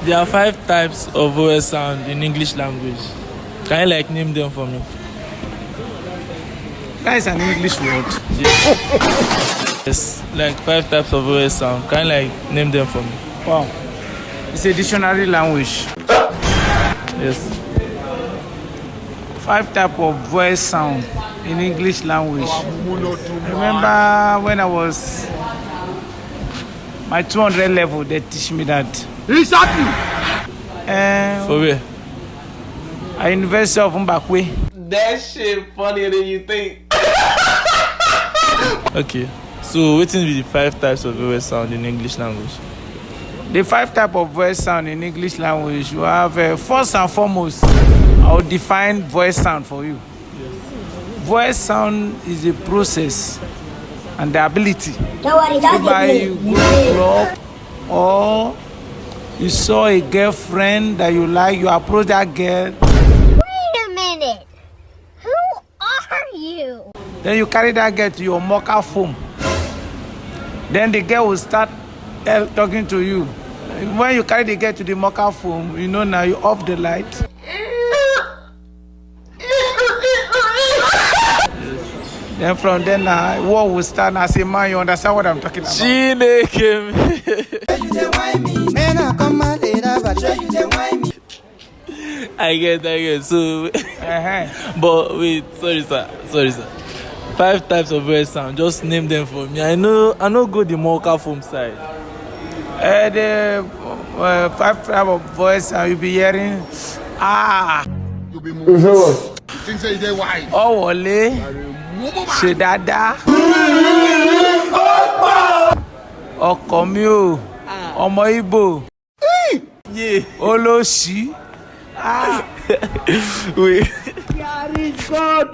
There are 5 types of vowel sound in English language. Can you name them for me? That is an English word. Yes, 5 types of vowel sound. Can you name them for me? Wow. It's a dictionary language. Yes. 5 types of vowel sound in English language. Remember when I was my 200 level, they teach me that. Exactly. For where? At University of Mbakwe. That shit funnier than you think. Okay. So, what will be the 5 types of vowel sound in English language? The 5 types of voice sound in English language, you have first and foremost, I will define voice sound for you. Yes. Voice sound is a process and the ability Whereby you go to club or you saw a girlfriend that you like, you approach that girl. Wait a minute. Who are you? Then you carry that girl to your mocha phone. Then the girl will start talking to you. When you carry the girl to the mocha phone, you know now you off the light. Then from then war will start. As a man, you understand what I'm talking about. I get. So, but wait, sorry, sir. 5 types of vowel sound. Just name them for me. I know go the mocha foam side. The 5 types of voice you'll be hearing. You be moving. Things say they why. Oh, Wale. Shedada. Ọkọ mi o. Ọmọ Igbo. Yeah. Olóṣì. Wait. Yari God.